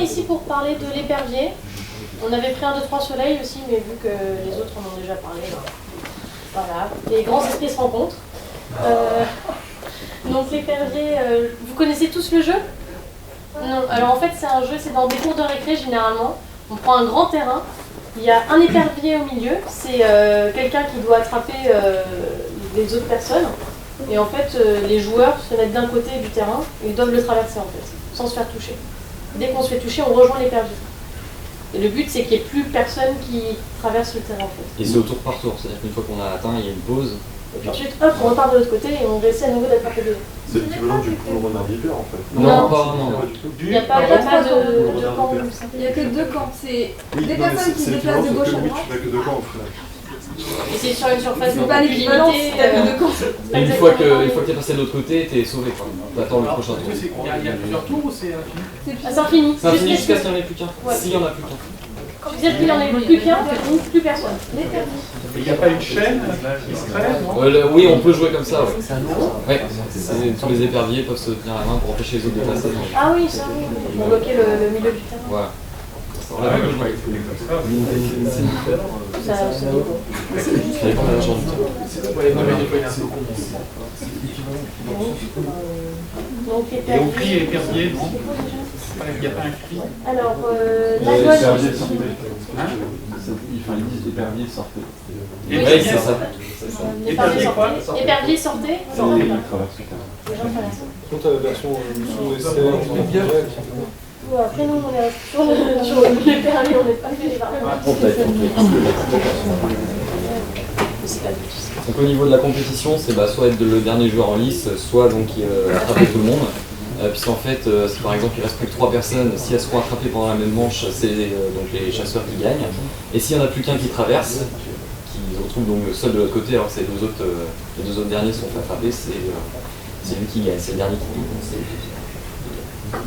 ici pour parler de l'épervier. On avait pris un 2-3 soleils aussi, mais vu que les autres en ont déjà parlé, voilà, les grands esprits se rencontrent. Donc l'épervier, vous connaissez tous le jeu? Non. Alors en fait c'est un jeu, c'est dans des cours de récré généralement. On prend un grand terrain, il y a un épervier au milieu, c'est quelqu'un qui doit attraper les autres personnes. Et en fait les joueurs se mettent d'un côté du terrain et ils doivent le traverser en fait, sans se faire toucher. Dès qu'on se fait toucher, on rejoint l'épervier. Et le but c'est qu'il n'y ait plus personne qui traverse le terrain en fait. Et c'est au tour par tour, c'est-à-dire qu'une fois qu'on a atteint, il y a une pause. Et puis ensuite, hop, on repart de l'autre côté et on essaie à nouveau d'attraper les autres. C'est l'équivalent du coup le renard vipère en fait. Non, pas du tout. Il n'y a pas de camp. Il n'y a que 2 camps. C'est des personnes qui se déplacent de gauche à droite. Tu n'as que 2 camps au final. Et c'est sur une surface C'est pas l'équivalent, c'est t'as que 2 camps. Et une fois que t'es passé de l'autre côté, t'es sauvé. T'attends le prochain tour. Il y a plusieurs tours ou c'est infini? C'est infini. C'est infini jusqu'à ce qu'il n'y en ait plus qu'un. Ouais. S'il y en a plus qu'un. Jusqu'à ce qu'il n'y en ait plus qu'un, plus personne. Il n'y a pas une chaîne qui se crée? Oui, on peut jouer comme ça, ouais. Ouais, tous les éperviers peuvent se tenir la main pour empêcher les autres de passer. Ah oui, ça oui. Pour bloquer le milieu du terrain. Voilà. Ça Ça dépend de la chance du terrain. Donc Et au cri et épervier, non? Il n'y a pas un cri? Alors, la loi... Ils disent épervier sortez. Oui, c'est ça. Épervier sortez. Ils traversent le terrain. Les gens traversent. Quand tu as la version sous essai, Après nous, on est sur l'épervier, on n'est pas fait les variables. Donc au niveau de la compétition, c'est soit être le dernier joueur en lice, soit donc attraper tout le monde. Puisqu'en fait, si par exemple il reste plus que 3 personnes, si elles seront attrapées pendant la même manche, c'est donc les chasseurs qui gagnent. Et s'il n'y en a plus qu'un qui traverse, qui se retrouve donc seul de l'autre côté, alors que les deux autres derniers sont fait attraper, c'est lui qui gagne, c'est le dernier qui gagne.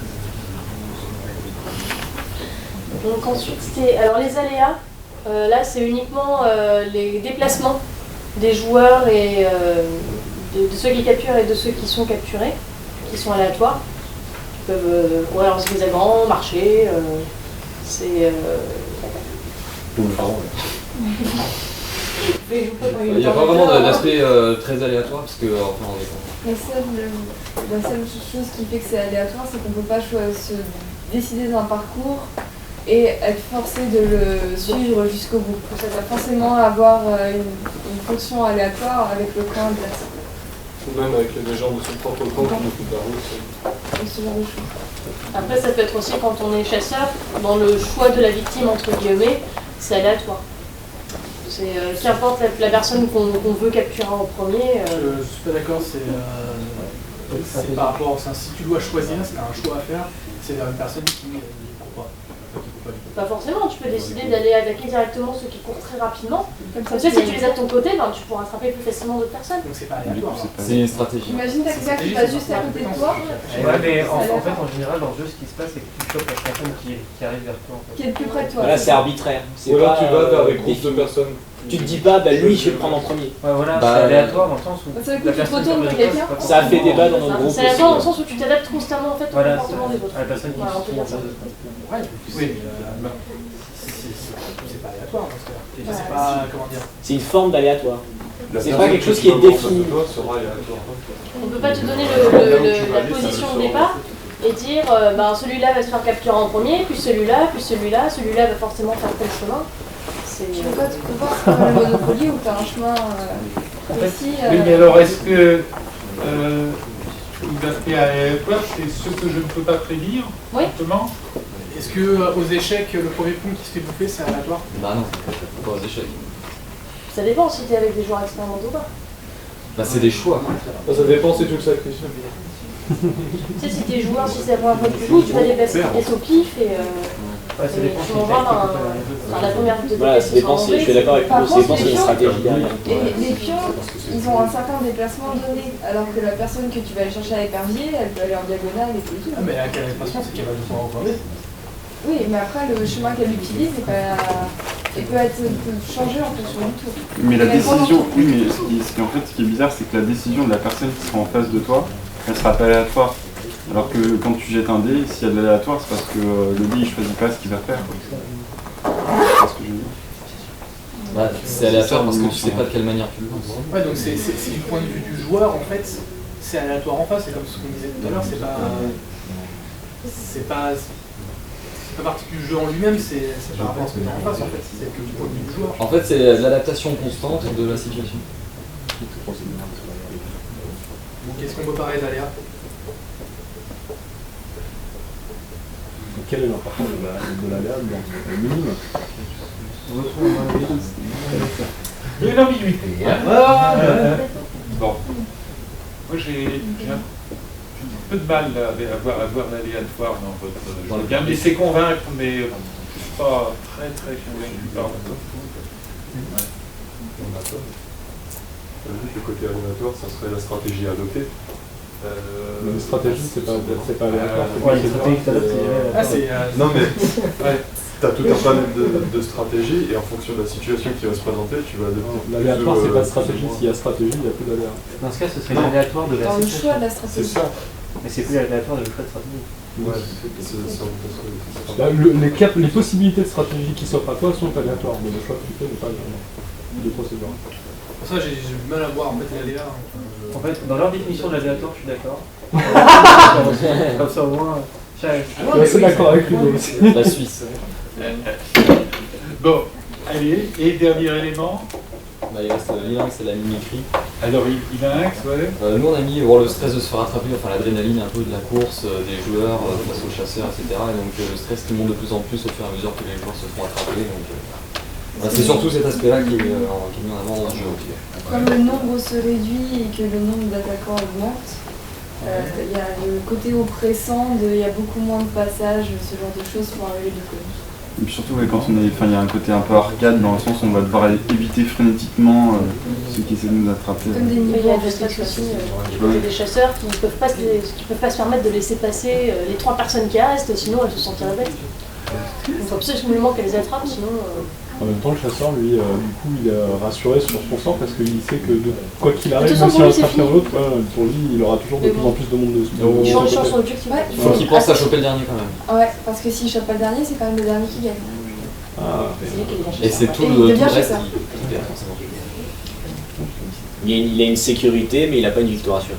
Donc ensuite, alors les aléas, là c'est uniquement les déplacements des joueurs et de ceux qui capturent et de ceux qui sont capturés, qui sont aléatoires. Ils peuvent courir en zigzagant, marcher, c'est... Tout le temps. Il n'y a pas vraiment d'aspect très aléatoire, parce que enfin, on est... La seule chose qui fait que c'est aléatoire, c'est qu'on ne peut pas se décider d'un parcours et être forcé de le suivre jusqu'au bout. Ça va forcément avoir une fonction aléatoire avec le camp adverse. ou même avec les gens de son propre camp qui nous font la route. Ce genre de choses. Après, ça peut être aussi quand on est chasseur, dans le choix de la victime, entre guillemets, c'est aléatoire. C'est qu'importe la personne qu'on veut capturer en premier. Je suis pas d'accord, c'est par rapport à ça. Si tu dois choisir, c'est un choix à faire, c'est vers une personne qui ne court pas. Pas forcément, tu peux décider d'aller attaquer directement ceux qui courent très rapidement. Comme ça, si tu les as de ton côté, tu pourras attraper plus facilement d'autres personnes. Donc c'est pas aléatoire. C'est une stratégie. Imagine t'as quelqu'un qui passe juste à côté de toi. Ouais, mais en fait, en général, dans le jeu, ce qui se passe, c'est que tu chopes la personne qui arrive vers toi. En fait. Qui est le plus près de toi. Voilà, c'est arbitraire. Ou alors tu vas vers des groupes de personnes. Tu te dis pas, lui, je vais le prendre en premier. Ouais, voilà, c'est aléatoire dans le sens où. Ça veut dire que tu te retournes vers quelqu'un. Ça a fait débat dans notre groupe. C'est aléatoire dans le sens où tu t'adaptes constamment en fait, au Voilà, comportement des autres. à la personne qui Voilà, on peut dire ça. Ouais, oui, c'est pas aléatoire dans ce cas. C'est pas, comment dire. C'est une forme d'aléatoire. C'est pas quelque chose qui est défini. On peut pas te donner la position au départ et dire celui-là va se faire capturer en premier, puis celui-là va forcément faire tel chemin. Tu peux pas faire le Monopoly où tu as un chemin précis. Oui, mais alors est-ce que l'aspect aléatoire, c'est ce que je ne peux pas prédire, Oui. justement? Est-ce que aux échecs, le premier point qui se fait bouffer, c'est aléatoire? Bah non, pas aux échecs. Ça dépend si tu es avec des joueurs expérimentaux ou pas. Bah c'est des choix. Ça dépend si tu le sacrifies. Tu sais, si t'es joueur, si c'est la première fois que tu joues, tu vas déplacer tes pièces au pif et Ça dépend tu mangeras la première de tes Voilà, pièces ça dépend si je suis d'accord avec Par vous, ça contre, dépend si les une pions- stratégie derrière. Les pions, ils ont un certain déplacement donné, alors que la personne que tu vas aller chercher à l'épervier, elle peut aller en diagonale et tout. Ah, mais à quelle impression, c'est qu'elle va nous regarder. Oui, mais après, le chemin qu'elle utilise, il peut être changé en fonction du tour. Mais la décision, oui, mais ce qui est bizarre, c'est que la décision de la personne qui sera en face de toi, elle sera pas aléatoire. Alors que quand tu jettes un dé, s'il y a de l'aléatoire, c'est parce que le dé il choisit pas ce qu'il va faire. C'est ce que je veux dire. Bah, c'est aléatoire parce que tu sais pas de quelle manière tu le lances. Ouais, donc c'est du point de vue du joueur, en fait, c'est aléatoire en face, c'est comme ce qu'on disait tout à l'heure, c'est pas partie du jeu en lui-même, c'est par rapport à ce que tu as en face, en fait, c'est que du point de vue du joueur. En fait, c'est l'adaptation constante de la situation. Qu'est-ce qu'on peut parler d'aléa? Quelle est l'importance de l'aléa dans le minime? Il y a une ambiguïté. Hein. Bon. Moi j'ai un peu de mal à voir l'aléatoire dans votre jeu. J'ai bien me laissé convaincre, mais je ne suis pas très convaincu par votre. Juste le côté aléatoire, ça serait la stratégie à adopter. Une stratégie, c'est pas aléatoire. Ouais, une stratégie qui s'adapte. Non mais t'as tout un panel de stratégies et en fonction de la situation qui va se présenter, tu vas adopter. L'aléatoire, c'est pas de stratégie. S'il y a stratégie, il n'y a plus d'aléa. Dans ce cas, ce serait l'aléatoire de la Dans le situation. choix de la stratégie. C'est ça. Mais c'est plus aléatoire de le choix de stratégie. Ouais, Les possibilités de stratégie qui s'offrent à toi sont aléatoires, mais le choix que tu fais n'est pas aléatoire. De procédure. Pour ça, j'ai du mal à voir en fait l'aléa. En fait, dans leur définition de l'aléatoire, je suis d'accord. Comme ça, au moins. Je suis assez d'accord avec lui aussi. La Suisse. Bon, allez, et dernier élément. Bah, il reste l'un, c'est la mimicry. Alors, il a un axe, ouais. Nous, on a mis le stress de se faire attraper, enfin l'adrénaline un peu de la course, des joueurs face aux chasseurs, etc. Et donc le stress qui monte de plus en plus au fur et à mesure que les joueurs se font attraper. Donc, c'est surtout cet aspect-là qui est mis en avant dans le jeu. Comme le nombre se réduit et que le nombre d'attaquants augmente, il y a le côté oppressant, il y a beaucoup moins de passages, ce genre de choses pour arriver du coup. Et puis surtout, quand il y a un côté un peu arcade dans le sens où on va devoir éviter frénétiquement ceux qui essaient de nous attraper. Comme des Il niveaux y a en du stress fait, aussi du côté des chasseurs qui ne peuvent pas se permettre de laisser passer les 3 personnes qui restent, sinon elles se sentiraient bêtes. Il faut absolument qu'elles les attrapent, sinon... En même temps, le chasseur, lui, du coup, il est rassuré sur son sort parce qu'il sait que quoi qu'il arrive, De toute même façon, s'il pour lui, rattrape l'autre, pour lui, il aura toujours de plus en plus de monde dessus. Il change son objectif. Ouais, Il faut qu'il pense à choper le dernier quand même. Ouais, parce que s'il chope pas le dernier, c'est quand même le dernier qui gagne. Ah. Et c'est tout Et il le devient reste chasseur. qui perd forcément. Il a une sécurité, mais il n'a pas une victoire sûre.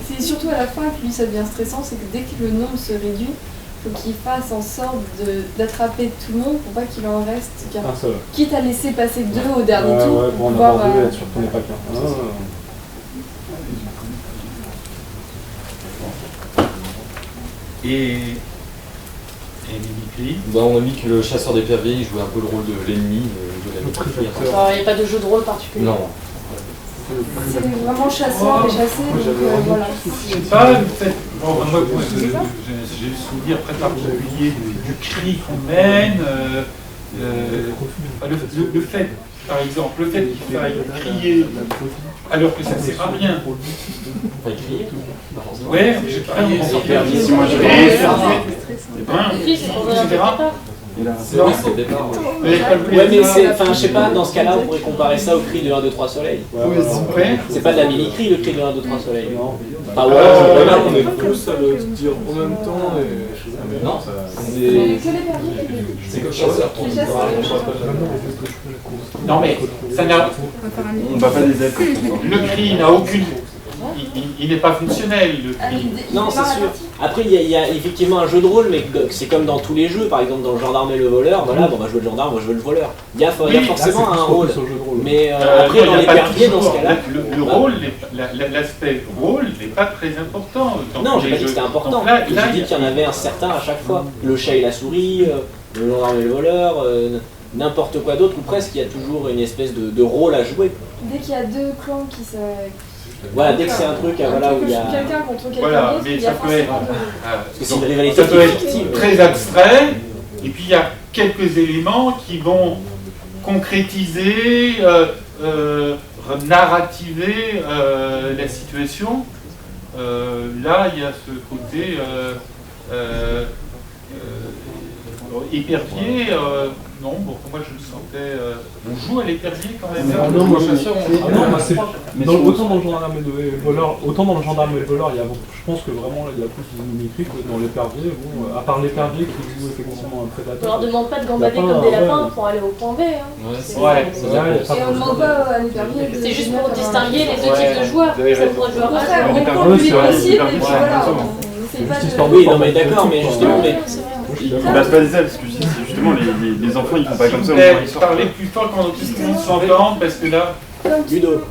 C'est surtout à la fin que lui ça devient stressant, c'est que dès que le nombre se réduit, il faut qu'il fasse en sorte d'attraper tout le monde pour pas qu'il en reste qu'un. Ah, ça va. Quitte à laisser passer 2 au dernier tour Ouais, pour pour en pouvoir. avoir 2 et être sûr qu'on n'est pas qu'un. Et mimicry. Bah, on a mis que le chasseur d'épervier il jouait un peu le rôle de l'ennemi, de la mimicry. Il n'y a pas de jeu de rôle particulier. Non. C'est vraiment chasseur et chassé, donc voilà. Ah, peut-être. Bon, moi, j'ai le souvenir très particulier du cri qu'on mène. Le fait, par exemple, le fait qu'il faille crier alors que ça ne sert à rien. Enfin, crier. Ouais, mais j'ai crié. C'est pour donner un peu de départ. C'est vrai, c'est le départ. Ouais, mais je sais pas, dans ce cas-là, on pourrait comparer ça au cri de 1, 2, 3 soleil. C'est pas de la mimicry le cri de 1, 2, 3 soleil. Pas ouais, là, on est plus à le dire en même temps et. Non, c'est que le chasseur qui Non, mais ça n'a. On va pas les aider. Le cri n'a aucune. Il n'est pas fonctionnel, le cri. Non, c'est sûr. Après, il y a effectivement un jeu de rôle, mais c'est comme dans tous les jeux. Par exemple, dans le gendarme et le voleur, voilà, bon, on va jouer le gendarme, on va jouer le voleur. Il y a forcément un rôle. Mais après, dans les perviers, dans ce cas-là. Le rôle, l'aspect rôle n'est pas très important. Non, j'ai pas dit que c'était important. J'ai dit qu'il y en avait un certain à chaque fois. Le chat et la souris, le gendarme et le voleur, n'importe quoi d'autre, ou presque, il y a toujours une espèce de rôle à jouer. Dès qu'il y a 2 clans qui se. Voilà, dès que c'est un truc, voilà, où il y a. Quelqu'un contre quelqu'un Voilà, d'autre, mais il y a ça peut être. forcément Parce que c'est une rivalité Ça peut être fictive. très abstrait, et puis il y a quelques éléments qui vont concrétiser, narrativer la situation. Là, il y a ce côté. épervier, non, bon, moi je le sentais. On joue à l'épervier quand même. Non, moi, chasseur, autant dans le gendarme et le voleur, il y a, je pense que vraiment il y a plus de mimicry que dans l'épervier. Bon, à part l'épervier qui joue effectivement un On prédateur. leur demande pas de gambader comme des lapins pour aller au point B. Hein. Et on demande pas à l'épervier. C'est juste pour distinguer les deux types de joueurs. Ça pourrait jouer Au contraire, on prend le plus possible et puis voilà. C'est pas de... Oui, non mais d'accord, mais justement, Ils ne passent pas des ailes, parce que je dis, c'est justement les enfants ils font pas comme ça. Parlez plus fort quand on s'entend, parce que là. Ludo.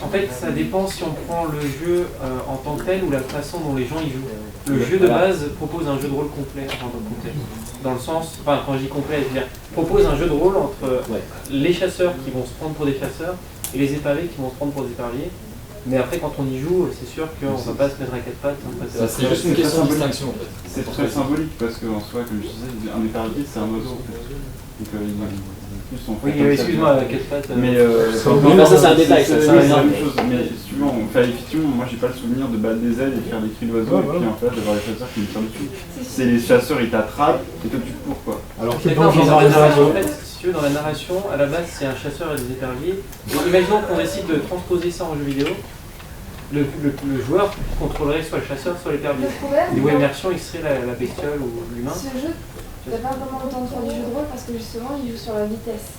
En fait, ça dépend si on prend le jeu en tant que tel ou la façon dont les gens y jouent. Le jeu de base propose un jeu de rôle complet en tant que complet. Dans le sens, enfin quand je dis complet, je veux dire, propose un jeu de rôle entre les chasseurs qui vont se prendre pour des chasseurs et les éperviers qui vont se prendre pour des éperviers. Mais après, quand on y joue, c'est sûr qu'on ne va pas se mettre à quatre pattes. C'est juste une question de distinction en fait. C'est très symbolique parce qu'en soi, comme je disais, un épervier c'est un oiseau en fait. Donc oui, excuse-moi, quatre pattes. Mais ça c'est un détail, ça c'est la même chose. Mais si tu veux, effectivement, moi j'ai pas le souvenir de battre des ailes et de faire des cris d'oiseaux et puis en fait d'avoir les chasseurs qui me tirent dessus. C'est les chasseurs ils t'attrapent et toi tu cours quoi. Alors que dans la narration, en fait, si tu veux, dans la narration, à la base c'est un chasseur et des éperviers. Donc imaginons qu'on décide de transposer ça en jeu vidéo. Le joueur contrôlerait soit le chasseur, soit l'épervier. Et où immersion, il serait la bestiole ou l'humain. Ce jeu, t'as pas vraiment le temps de faire du jeu de rôle parce que justement, il joue sur la vitesse.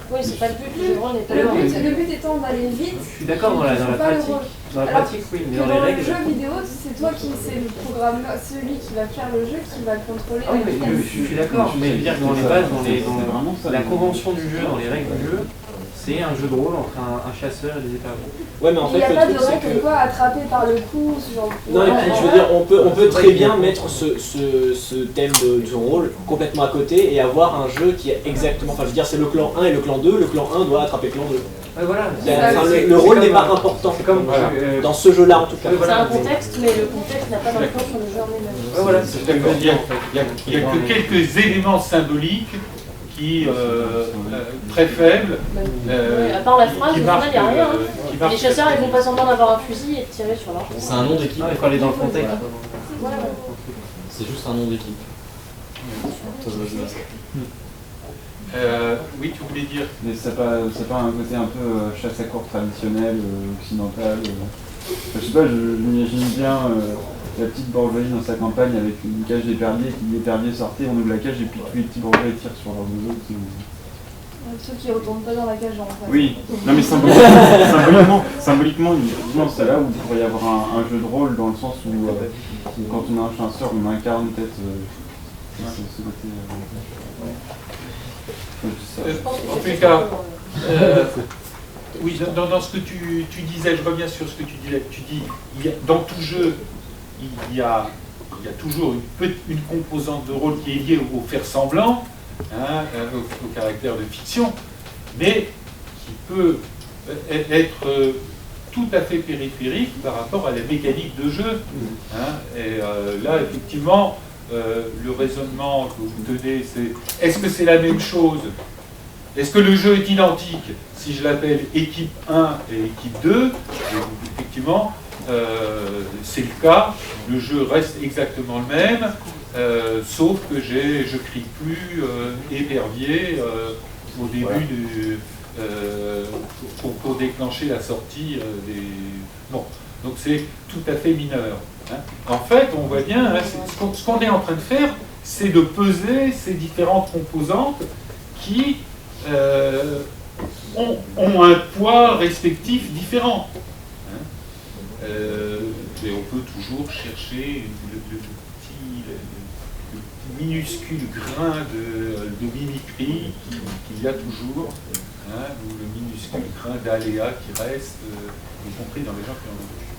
Oui, c'est pas le but, le jeu de rôle n'est pas le but étant d'aller vite. Je suis d'accord dans la pratique. Dans la pratique, oui, mais dans les règles. Le jeu vidéo, c'est toi qui c'est le programme, celui qui va faire le jeu, qui va contrôler la vitesse. Je suis d'accord, mais dire que dans les bases, dans la convention du jeu, dans les règles du jeu, c'est un jeu de rôle entre un chasseur et des éperviers. Ouais, mais en fait, il n'y a pas de règle comme quoi attraper par le cou, ce genre de... Non, et puis je veux dire, on peut très bien mettre ce thème de rôle complètement à côté et avoir un jeu qui est exactement. Enfin, je veux dire, c'est le clan 1 et le clan 2, le clan 1 doit attraper le clan 2. Ouais, voilà. Le rôle n'est pas important. C'est comme dans ce jeu-là en tout cas. C'est un contexte, mais le contexte n'a pas d'influence sur le jeu en lui-même. Ouais, voilà. Il n'y a que quelques éléments symboliques qui très faibles. À part la phrase, au final, il n'y a rien. Les chasseurs, ils font pas semblant d'avoir un fusil et de tirer sur leur. C'est un nom d'équipe. Il faut aller dans le contexte. C'est juste un nom d'équipe. Oui, tu voulais dire. Mais c'est pas un côté un peu chasse à courre traditionnel, occidental. Je sais pas, je m'imagine bien la petite bourgeoisie dans sa campagne avec une cage d'épervier, qui l'épervier sortait, on ouvre la cage et puis tous les petits bourgeois tirent sur leurs oiseaux. Ceux qui ne retournent pas dans la cage en fait. Oui, non mais symboliquement, c'est là où il pourrait y avoir un jeu de rôle dans le sens où quand on a un chasseur, on incarne peut-être ce côté. En tout cas, oui, dans ce que tu disais, je reviens sur ce que tu disais. Tu dis, dans tout jeu, il y a toujours une composante de rôle qui est liée au faire semblant, au caractère de fiction, mais qui peut être tout à fait périphérique par rapport à la mécanique de jeu. Et là, effectivement, le raisonnement que vous tenez, c'est est-ce que c'est la même chose? Est-ce que le jeu est identique si je l'appelle équipe 1 et équipe 2? Effectivement, c'est le cas, le jeu reste exactement le même, sauf que je crie plus épervier au début pour déclencher la sortie des... Bon, donc c'est tout à fait mineur. En fait, on voit bien, ce qu'on est en train de faire, c'est de peser ces différentes composantes qui ont un poids respectif différent. Et on peut toujours chercher le petit minuscule grain de mimicry qu'il y a toujours, ou le minuscule grain d'aléa qui reste, y compris dans les gens qui en ont vécu.